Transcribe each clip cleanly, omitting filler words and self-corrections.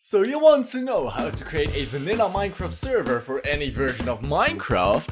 So you want to know how to create a vanilla Minecraft server for any version of Minecraft?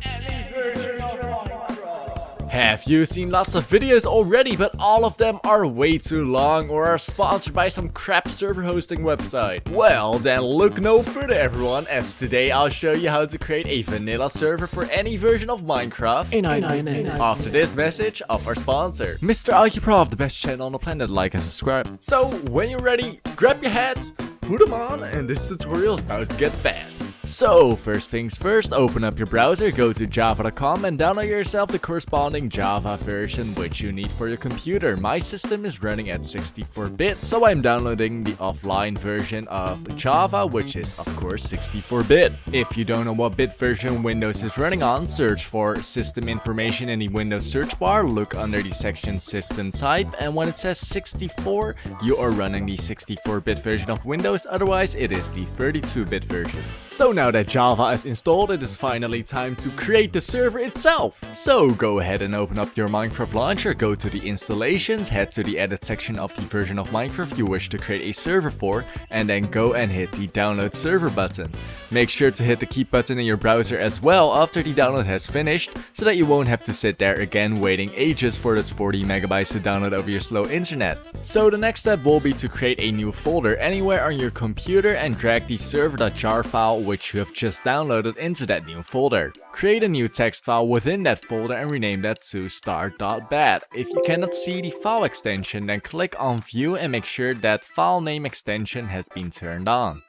Have you seen lots of videos already, but all of them are way too long or are sponsored by some crap server hosting website? Well, then look no further everyone, as today I'll show you how to create a vanilla server for any version of Minecraft in 9 minutes. After this message of our sponsor, Mr. IQprof, the best channel on the planet. Like and subscribe. So when you're ready, grab your hats, put them on, and this tutorial is about to get fast. So first things first, open up your browser, go to java.com and download yourself the corresponding Java version which you need for your computer. My system is running at 64-bit, so I'm downloading the offline version of Java, which is of course 64-bit. If you don't know what bit version Windows is running on, search for system information in the Windows search bar, look under the section system type, and when it says 64, you are running the 64-bit version of Windows, otherwise it is the 32-bit version. So now that Java is installed, it is finally time to create the server itself. So go ahead and open up your Minecraft launcher, go to the installations, head to the edit section of the version of Minecraft you wish to create a server for, and then go and hit the download server button. Make sure to hit the keep button in your browser as well after the download has finished, so that you won't have to sit there again waiting ages for this 40 megabytes to download over your slow internet. So the next step will be to create a new folder anywhere on your computer and drag the server.jar file which you have just downloaded into that new folder. Create a new text file within that folder and rename that to start.bat. If you cannot see the file extension, then click on view and make sure that file name extension has been turned on.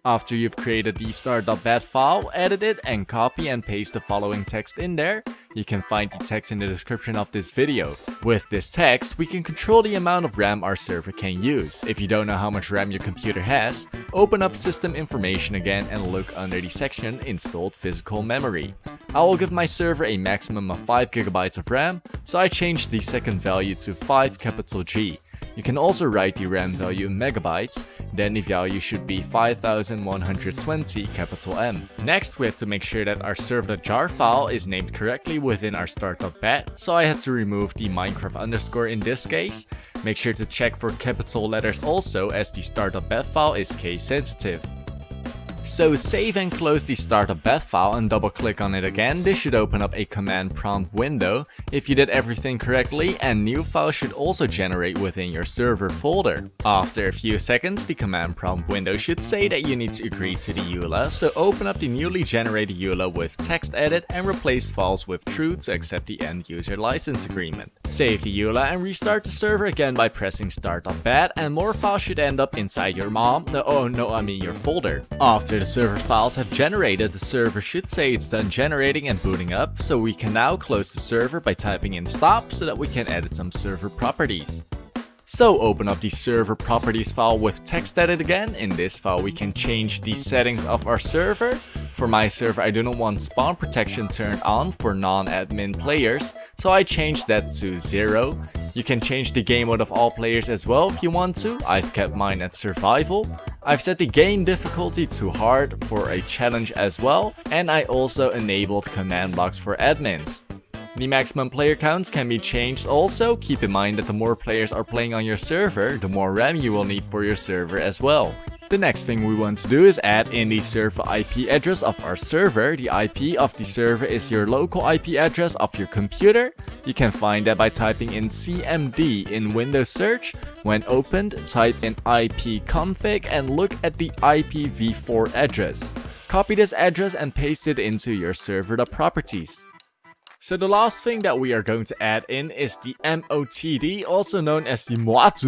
After you've created the start.bat file, edit it and copy and paste the following text in there. You can find the text in the description of this video. With this text, we can control the amount of RAM our server can use. If you don't know how much RAM your computer has, open up system information again and look under the section installed physical memory. I will give my server a maximum of 5 GB of RAM, so I changed the second value to 5 capital G. You can also write the RAM value in megabytes, then the value should be 5120 capital M. Next, we have to make sure that our server.jar file is named correctly within our start.bat, so I had to remove the Minecraft underscore in this case. Make sure to check for capital letters also, as the start.bat file is case sensitive. So save and close the start.bat file and double click on it again. This should open up a command prompt window if you did everything correctly, and new files should also generate within your server folder. After a few seconds, the command prompt window should say that you need to agree to the EULA, so open up the newly generated EULA with text edit and replace false with true to accept the end user license agreement. Save the EULA and restart the server again by pressing start.bat, and more files should end up inside your your folder. After the server files have generated, the server should say it's done generating and booting up, so we can now close the server by typing in stop so that we can edit some server properties. So open up the server properties file with text edit again. In this file we can change the settings of our server. For my server, I do not want spawn protection turned on for non-admin players, so I changed that to 0. You can change the game mode of all players as well if you want to. I've kept mine at survival. I've set the game difficulty to hard for a challenge as well, and I also enabled command blocks for admins. The maximum player counts can be changed also. Keep in mind that the more players are playing on your server, the more RAM you will need for your server as well. The next thing we want to do is add in the server IP address of our server. The IP of the server is your local IP address of your computer. You can find that by typing in CMD in Windows search. When opened, type in IPconfig and look at the IPv4 address. Copy this address and paste it into your server.properties. So the last thing that we are going to add in is the MOTD, also known as the moite.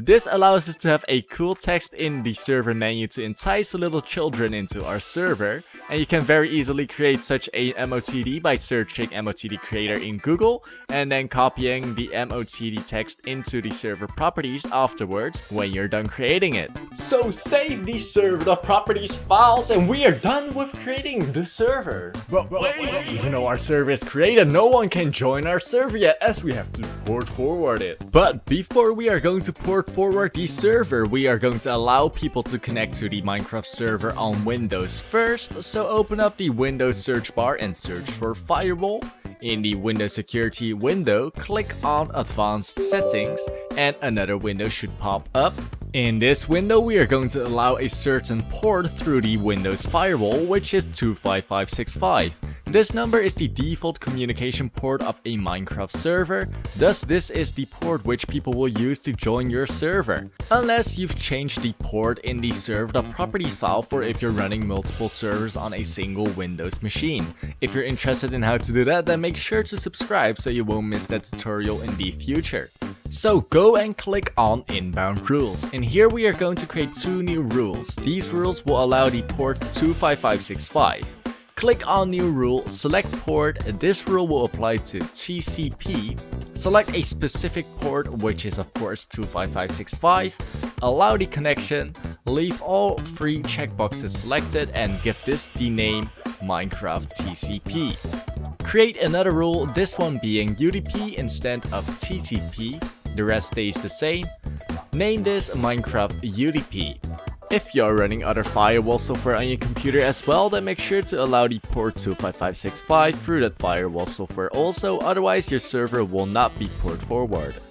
This allows us to have a cool text in the server menu to entice little children into our server. And you can very easily create such a MOTD by searching MOTD creator in Google and then copying the MOTD text into the server properties afterwards when you're done creating it. So save the server.properties files and we are done with creating the server. But wait, even though our server is created, no one can join our server yet as we have to port forward it. But before we are going to port forward the server, we are going to allow people to connect to the Minecraft server on Windows first. So open up the Windows search bar and search for firewall. In the Windows Security window, click on Advanced Settings and another window should pop up. In this window, we are going to allow a certain port through the Windows firewall, which is 25565. This number is the default communication port of a Minecraft server, thus this is the port which people will use to join your server, unless you've changed the port in the server.properties file for if you're running multiple servers on a single Windows machine. If you're interested in how to do that, then make sure to subscribe so you won't miss that tutorial in the future. So go and click on inbound rules, and here we are going to create 2 new rules. These rules will allow the port 25565. Click on new rule, select port, this rule will apply to TCP, select a specific port which is of course 25565, allow the connection, leave all 3 checkboxes selected and give this the name Minecraft TCP. Create another rule, this one being UDP instead of TCP, the rest stays the same, name this Minecraft UDP. If you're running other firewall software on your computer as well, then make sure to allow the port 25565 through that firewall software also, otherwise your server will not be port forwarded.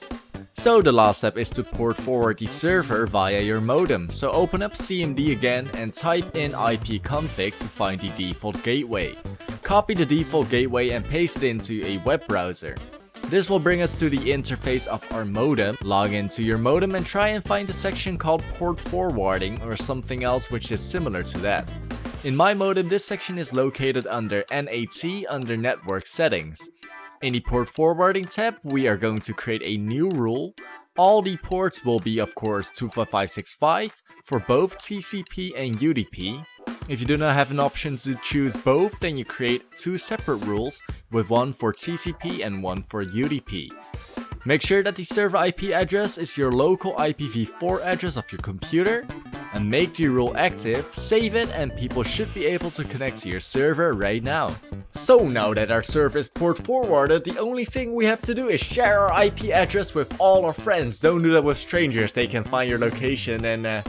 So the last step is to port forward the server via your modem, so open up CMD again and type in IPconfig to find the default gateway. Copy the default gateway and paste it into a web browser. This will bring us to the interface of our modem. Log into your modem and try and find the section called port forwarding or something else which is similar to that. In my modem, this section is located under NAT under network settings. In the port forwarding tab, we are going to create a new rule. All the ports will be of course 25565 for both TCP and UDP. If you do not have an option to choose both, then you create 2 separate rules with one for TCP and one for UDP. Make sure that the server IP address is your local IPv4 address of your computer and make the rule active, save it, and people should be able to connect to your server right now. So now that our server is port forwarded, the only thing we have to do is share our IP address with all our friends. Don't do that with strangers, they can find your location and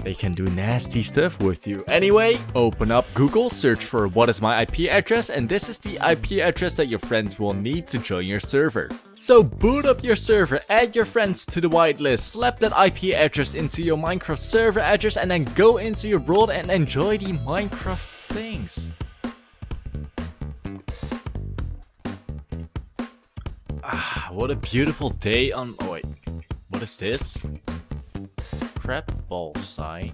they can do nasty stuff with you. Anyway, open up Google, search for what is my IP address, and this is the IP address that your friends will need to join your server. So boot up your server, add your friends to the whitelist, slap that IP address into your Minecraft server address, and then go into your world and enjoy the Minecraft things. Ah, what a beautiful day on... Oh wait, what is this? Crap ball sign.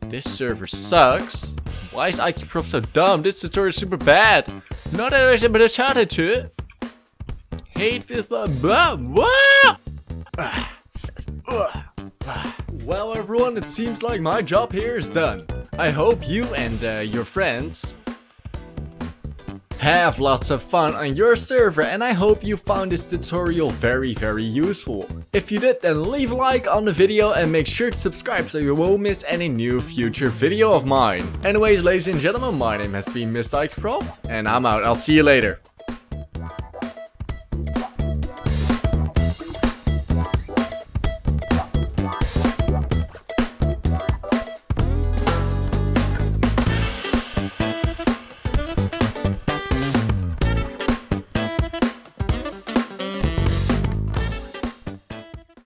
This server sucks. Why is IQprof so dumb? This tutorial is super bad. Not that I but I shouted to it. Hate this blah. Well everyone, it seems like my job here is done. I hope you and your friends have lots of fun on your server, and I hope you found this tutorial very useful. If you did, then leave a like on the video and make sure to subscribe so you won't miss any new future video of mine. Anyways, ladies and gentlemen, my name has been Mr. IQprof, and I'm out. I'll see you later.